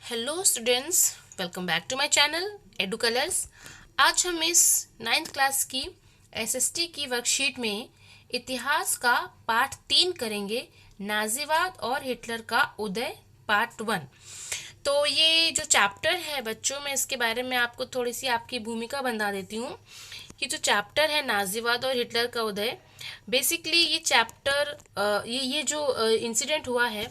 Hello students, welcome back to my channel Edu Colours. आज हम इस 9th क्लास की एसएसटी की वर्कशीट में इतिहास का पार्ट 3 करेंगे, नाजीवाद और हिटलर का उदय पार्ट 1। तो ये जो चैप्टर है बच्चों, मैं इसके बारे में आपको थोड़ी सी आपकी भूमिका बता देती हूँ। ये जो चैप्टर है नाजीवाद और हिटलर का उदय, बेसिकली ये चैप्टर ये जो इंसिडेंट हुआ है,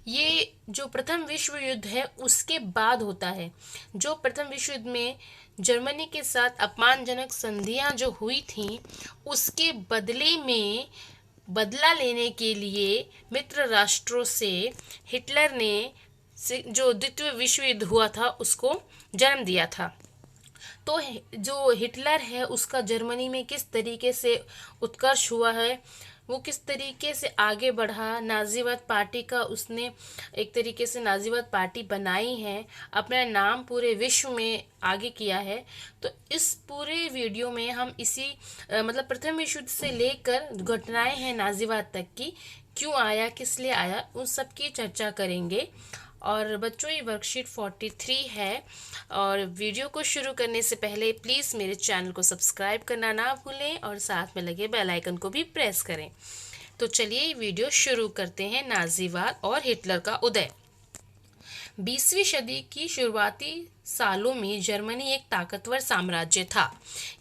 ये जो प्रथम विश्व युद्ध है उसके बाद होता है। जो प्रथम विश्व युद्ध में जर्मनी के साथ अपमानजनक संधियां जो हुई थी, उसके बदले में बदला लेने के लिए मित्र राष्ट्रों से हिटलर ने जो द्वितीय विश्व युद्ध हुआ था उसको जन्म दिया था। तो जो हिटलर है उसका जर्मनी में किस तरीके से उत्कर्ष हुआ है, वो किस तरीके से आगे बढ़ा, नाजीवाद पार्टी का उसने एक तरीके से नाजीवाद पार्टी बनाई है, अपना नाम पूरे विश्व में आगे किया है। तो इस पूरे वीडियो में हम इसी मतलब प्रथम विश्व युद्ध से लेकर घटनाएं हैं नाजीवाद तक की, क्यों आया, किस लिए आया, उन सब की चर्चा करेंगे। और बच्चों ये वर्कशीट 43 है। और वीडियो को शुरू करने से पहले प्लीज़ मेरे चैनल को सब्सक्राइब करना ना भूलें और साथ में लगे बेल आइकन को भी प्रेस करें। तो चलिए वीडियो शुरू करते हैं। नाजीवाद और हिटलर का उदय। 20वीं सदी की शुरुआती सालों में जर्मनी एक ताकतवर साम्राज्य था।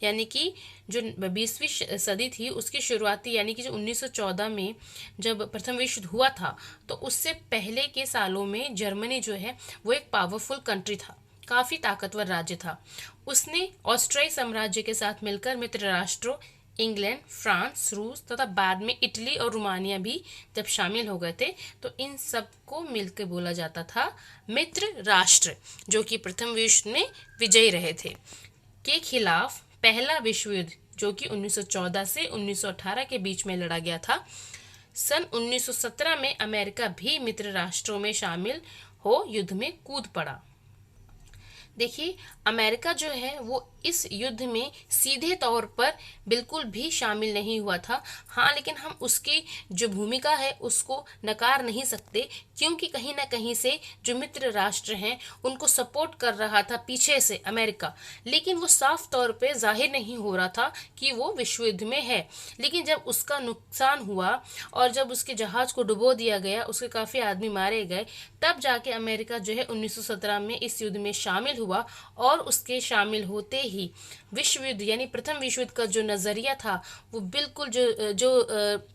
यानी कि जो 20वीं सदी थी उसकी शुरुआती यानी कि जो 1914 में जब प्रथम विश्व युद्ध हुआ था, तो उससे पहले के सालों में जर्मनी जो है वो एक पावरफुल कंट्री था, काफ़ी ताकतवर राज्य था। उसने ऑस्ट्रियाई साम्राज्य के साथ मिलकर मित्र राष्ट्रों इंग्लैंड, फ्रांस, रूस तथा बाद में इटली और रोमानिया भी जब शामिल हो गए थे, तो इन सब को मिलकर बोला जाता था मित्र राष्ट्र, जो कि प्रथम विश्व में विजयी रहे थे। के खिलाफ पहला विश्व युद्ध जो कि 1914 से 1918 के बीच में लड़ा गया था। सन 1917 में अमेरिका भी मित्र राष्ट्रों में शामिल हो युद्ध में कूद पड़ा। देखिए, अमेरिका जो है वो इस युद्ध में सीधे तौर पर बिल्कुल भी शामिल नहीं हुआ था। हाँ, लेकिन हम उसकी जो भूमिका है उसको नकार नहीं सकते, क्योंकि कहीं ना कहीं से जो मित्र राष्ट्र हैं उनको सपोर्ट कर रहा था पीछे से अमेरिका, लेकिन वो साफ तौर पे जाहिर नहीं हो रहा था कि वो विश्व युद्ध में है। लेकिन जब उसका नुकसान हुआ और जब उसके जहाज को डुबो दिया गया, उसके काफ़ी आदमी मारे गए, तब जाके अमेरिका जो है 1917 में इस युद्ध में शामिल हुआ। और उसके शामिल होते ही विश्व युद्ध यानी प्रथम विश्व युद्ध का जो नज़रिया था, वो बिल्कुल जो जो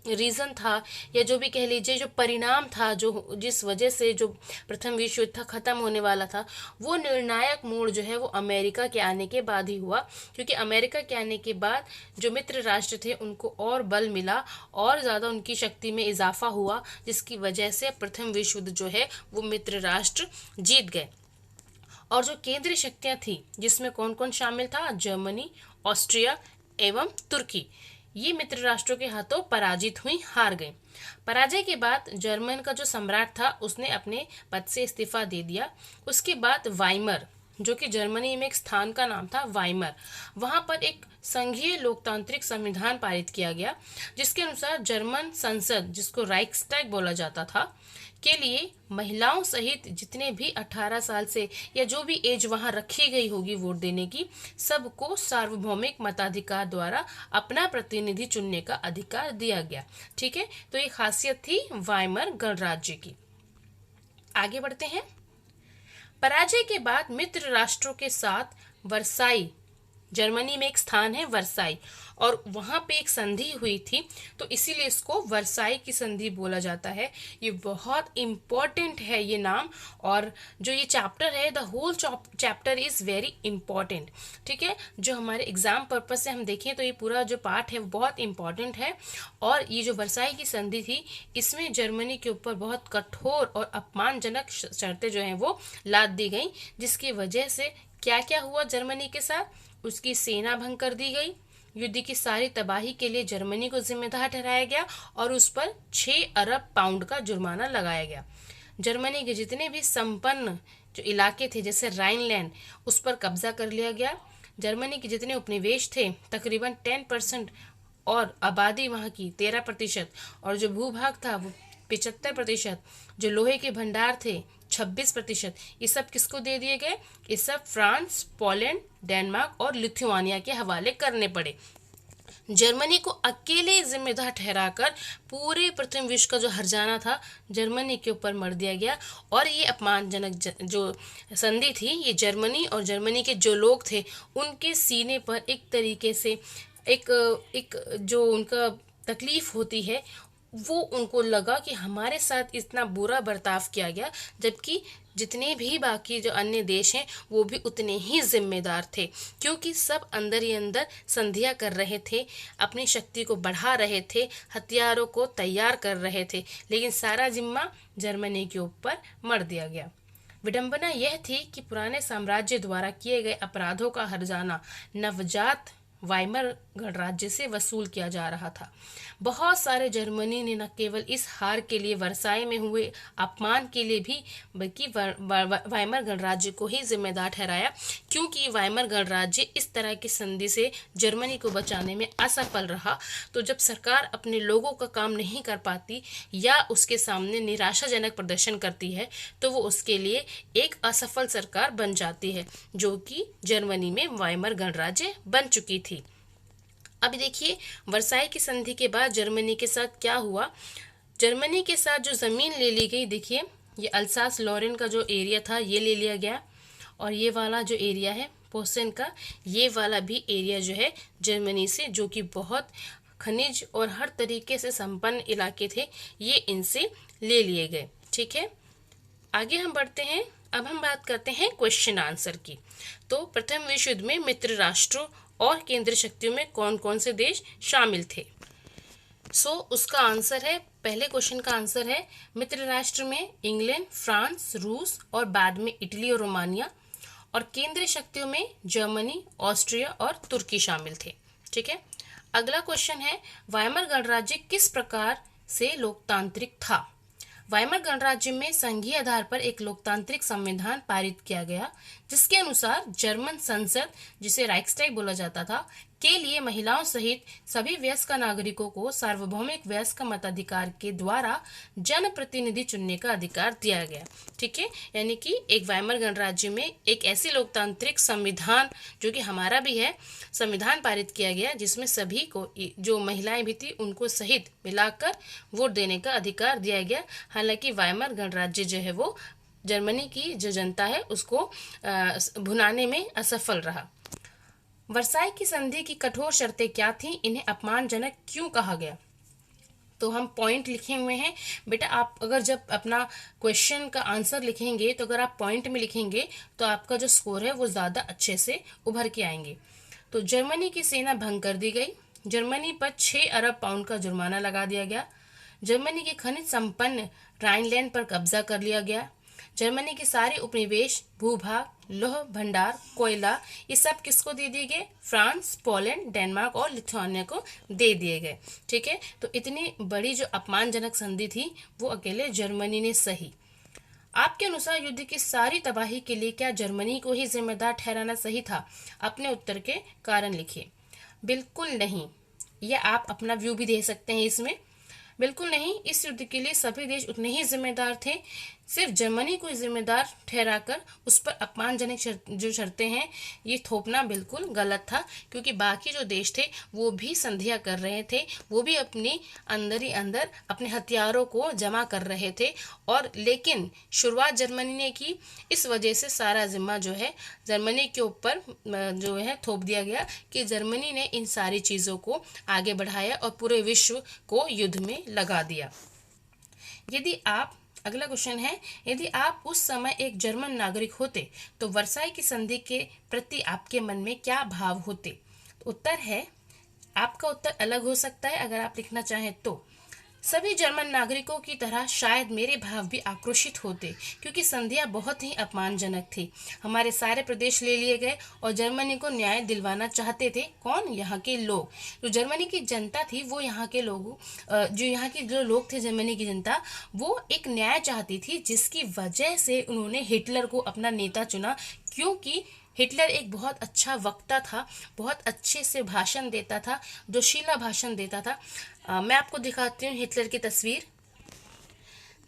रीज़न था या जो भी कह लीजिए जो परिणाम था, जो जिस वजह से जो प्रथम विश्व युद्ध था ख़त्म होने वाला था, वो निर्णायक मोड़ जो है वो अमेरिका के आने के बाद ही हुआ। क्योंकि अमेरिका के आने के बाद जो मित्र राष्ट्र थे उनको और बल मिला और ज़्यादा उनकी शक्ति में इजाफा हुआ, जिसकी वजह से प्रथम विश्व युद्ध जो है वो मित्र राष्ट्र जीत गए। और जो केंद्रीय शक्तियां थी जिसमें कौन कौन शामिल था, जर्मनी, ऑस्ट्रिया एवं तुर्की, ये मित्र राष्ट्रों के हाथों पराजित हुई, हार गए। पराजय के बाद जर्मन का जो सम्राट था उसने अपने पद से इस्तीफा दे दिया। उसके बाद वाइमर, जो कि जर्मनी में एक स्थान का नाम था वाइमर, वहां पर एक संघीय लोकतांत्रिक संविधान पारित किया गया, जिसके अनुसार जर्मन संसद, जिसको राइक्सटैग बोला जाता था, के लिए महिलाओं सहित जितने भी 18 साल से या जो भी एज वहां रखी गई होगी वोट देने की, सबको सार्वभौमिक मताधिकार द्वारा अपना प्रतिनिधि चुनने का अधिकार दिया गया। ठीक है, तो ये खासियत थी वाइमर गणराज्य की। आगे बढ़ते हैं। पराजय के बाद मित्र राष्ट्रों के साथ वर्साई, जर्मनी में एक स्थान है वर्साई, और वहाँ पे एक संधि हुई थी, तो इसीलिए इसको वर्साई की संधि बोला जाता है। ये बहुत इम्पॉर्टेंट है ये नाम, और जो ये चैप्टर है, the whole chapter is very important. ठीक है, जो हमारे एग्जाम पर्पज से हम देखें तो ये पूरा जो पार्ट है वो बहुत इम्पॉर्टेंट है। और ये जो वर्साई की संधि थी, इसमें जर्मनी के ऊपर बहुत कठोर और अपमानजनक शर्तें जो हैं वो लाद दी गई, जिसकी वजह से क्या क्या हुआ जर्मनी के साथ, उसकी सेना भंग कर दी गई, युद्ध की सारी तबाही के लिए जर्मनी को जिम्मेदार ठहराया गया और उस पर 6 अरब पाउंड का जुर्माना लगाया गया। जर्मनी के जितने भी संपन्न जो इलाके थे जैसे राइनलैंड, उस पर कब्जा कर लिया गया। जर्मनी के जितने उपनिवेश थे तकरीबन 10% और आबादी वहाँ की 13%, और जो भूभाग था वो 75%, जो लोहे के भंडार थे 26%। ये सब किसको दे दिए गए? ये सब फ्रांस, पोलैंड, डेनमार्क और लिथुआनिया के हवाले करने पड़े। जर्मनी को अकेले जिम्मेदार ठहराकर पूरे प्रथम विश्व का जो हर्जाना था जर्मनी के ऊपर मर दिया गया। और ये अपमानजनक जो संधि थी, ये जर्मनी और जर्मनी के जो लोग थे उनके सीने पर एक तरीके से एक एक जो उनका तकलीफ होती है वो उनको लगा कि हमारे साथ इतना बुरा बर्ताव किया गया, जबकि जितने भी बाकी जो अन्य देश हैं वो भी उतने ही जिम्मेदार थे, क्योंकि सब अंदर ही अंदर संधियां कर रहे थे, अपनी शक्ति को बढ़ा रहे थे, हथियारों को तैयार कर रहे थे, लेकिन सारा जिम्मा जर्मनी के ऊपर मर दिया गया। विडंबना यह थी कि पुराने साम्राज्य द्वारा किए गए अपराधों का हर्जाना नवजात वाइमर गणराज्य से वसूल किया जा रहा था। बहुत सारे जर्मनी ने न केवल इस हार के लिए वर्साई में हुए अपमान के लिए भी बल्कि वाइमर गणराज्य को ही जिम्मेदार ठहराया, क्योंकि वाइमर गणराज्य इस तरह की संधि से जर्मनी को बचाने में असफल रहा। तो जब सरकार अपने लोगों का काम नहीं कर पाती या उसके सामने निराशाजनक प्रदर्शन करती है तो वो उसके लिए एक असफल सरकार बन जाती है, जो कि जर्मनी में वाइमर गणराज्य बन चुकी थी। अब देखिए वर्साई की संधि के बाद जर्मनी के साथ क्या हुआ। जर्मनी के साथ जो ज़मीन ले ली गई, देखिए ये अल्सास लॉरेन का जो एरिया था ये ले लिया गया, और ये वाला जो एरिया है पोसेन का, ये वाला भी एरिया जो है जर्मनी से, जो कि बहुत खनिज और हर तरीके से संपन्न इलाके थे, ये इनसे ले लिए गए। ठीक है, आगे हम बढ़ते हैं। अब हम बात करते हैं क्वेश्चन आंसर की। तो प्रथम विश्व युद्ध में मित्र राष्ट्रों और केंद्रीय शक्तियों में कौन कौन से देश शामिल थे? उसका आंसर है, पहले क्वेश्चन का आंसर है मित्र राष्ट्र में इंग्लैंड, फ्रांस, रूस और बाद में इटली और रोमानिया, और केंद्रीय शक्तियों में जर्मनी, ऑस्ट्रिया और तुर्की शामिल थे। ठीक है, अगला क्वेश्चन है वाइमर गणराज्य किस प्रकार से लोकतांत्रिक था? वाइमर गणराज्य में संघीय आधार पर एक लोकतांत्रिक संविधान पारित किया गया, जिसके अनुसार जर्मन संसद, जिसे राइक्सटैग बोला जाता था, के लिए महिलाओं सहित सभी वयस्क नागरिकों को सार्वभौमिक वयस्क मताधिकार के द्वारा जनप्रतिनिधि चुनने का अधिकार दिया गया। ठीक है, यानी कि एक वाइमर गणराज्य में एक ऐसी लोकतांत्रिक संविधान, जो कि हमारा भी है, संविधान पारित किया गया जिसमें सभी को, जो महिलाएं भी थी उनको सहित मिलाकर वोट देने का अधिकार दिया गया। हालांकि वाइमर गणराज्य जो है वो जर्मनी की जो जनता है उसको भुनाने में असफल रहा। वर्साई की संधि की कठोर शर्तें क्या थीं? इन्हें अपमानजनक क्यों कहा गया? तो हम पॉइंट लिखे हुए हैं बेटा। आप अगर जब अपना क्वेश्चन का आंसर लिखेंगे तो अगर आप पॉइंट में लिखेंगे तो आपका जो स्कोर है वो ज़्यादा अच्छे से उभर के आएंगे। तो जर्मनी की सेना भंग कर दी गई, जर्मनी पर 6 अरब पाउंड का जुर्माना लगा दिया गया, जर्मनी के खनिज संपन्न राइनलैंड पर कब्जा कर लिया गया, जर्मनी के सारे उपनिवेश, भूभाग, लौह भंडार, कोयला, ये सब किसको दे दिए गए? फ्रांस, पोलैंड, डेनमार्क और लिथुआनिया को दे दिए गए। ठीक है, तो इतनी बड़ी जो अपमानजनक संधि थी वो अकेले जर्मनी ने सही। आपके अनुसार युद्ध की सारी तबाही के लिए क्या जर्मनी को ही जिम्मेदार ठहराना सही था? अपने उत्तर के कारण लिखिए। बिल्कुल नहीं, यह आप अपना व्यू भी दे सकते हैं इसमें। बिल्कुल नहीं, इस युद्ध के लिए सभी देश उतने ही जिम्मेदार थे। सिर्फ जर्मनी को जिम्मेदार ठहराकर उस पर अपमानजनक जो शर्तें हैं ये थोपना बिल्कुल गलत था, क्योंकि बाकी जो देश थे वो भी संधियां कर रहे थे, वो भी अपनी अंदर ही अंदर अपने हथियारों को जमा कर रहे थे। और लेकिन शुरुआत जर्मनी ने की, इस वजह से सारा जिम्मा जो है जर्मनी के ऊपर जो है थोप दिया गया कि जर्मनी ने इन सारी चीज़ों को आगे बढ़ाया और पूरे विश्व को युद्ध में लगा दिया। अगला क्वेश्चन है, यदि आप उस समय एक जर्मन नागरिक होते तो वर्साई की संधि के प्रति आपके मन में क्या भाव होते? तो उत्तर है, आपका उत्तर अलग हो सकता है अगर आप लिखना चाहें तो। सभी जर्मन नागरिकों की तरह शायद मेरे भाव भी आक्रोशित होते, क्योंकि संधियां बहुत ही अपमानजनक थी। हमारे सारे प्रदेश ले लिए गए और जर्मनी को न्याय दिलवाना चाहते थे कौन? यहाँ के लोग। जो जर्मनी की जनता थी वो यहाँ के लोगों, जो यहाँ के जो लोग थे जर्मनी की जनता, वो एक न्याय चाहती थी, जिसकी वजह से उन्होंने हिटलर को अपना नेता चुना, क्योंकि हिटलर एक बहुत अच्छा वक्ता था, बहुत अच्छे से भाषण देता था, जोशीला भाषण देता था। मैं आपको दिखाती हूँ हिटलर की तस्वीर।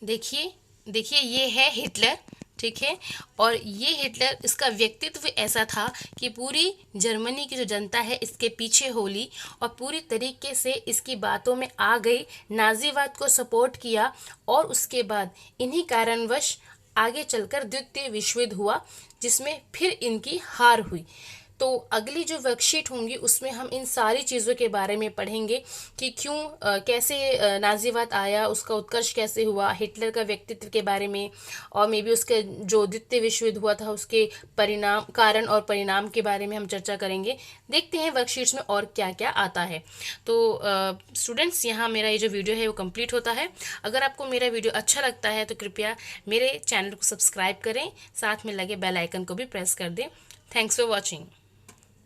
देखिए ये है हिटलर। ठीक है। और ये हिटलर, इसका व्यक्तित्व ऐसा था कि पूरी जर्मनी की जो जनता है इसके पीछे हो ली और पूरी तरीके से इसकी बातों में आ गई, नाजीवाद को सपोर्ट किया। और उसके बाद इन्हीं कारणवश आगे चलकर द्वितीय विश्व युद्ध हुआ, जिसमें फिर इनकी हार हुई। तो अगली जो वर्कशीट होंगी उसमें हम इन सारी चीज़ों के बारे में पढ़ेंगे कि क्यों कैसे नाजीवाद आया, उसका उत्कर्ष कैसे हुआ, हिटलर का व्यक्तित्व के बारे में, और मे बी उसके जो द्वितीय विश्व युद्ध हुआ था उसके परिणाम, कारण और परिणाम के बारे में हम चर्चा करेंगे। देखते हैं वर्कशीट्स में और क्या क्या आता है। तो स्टूडेंट्स, यहाँ मेरा ये जो वीडियो है वो कंप्लीट होता है। अगर आपको मेरा वीडियो अच्छा लगता है तो कृपया मेरे चैनल को सब्सक्राइब करें, साथ में लगे बेल आइकन को भी प्रेस कर दें। Thanks for watching.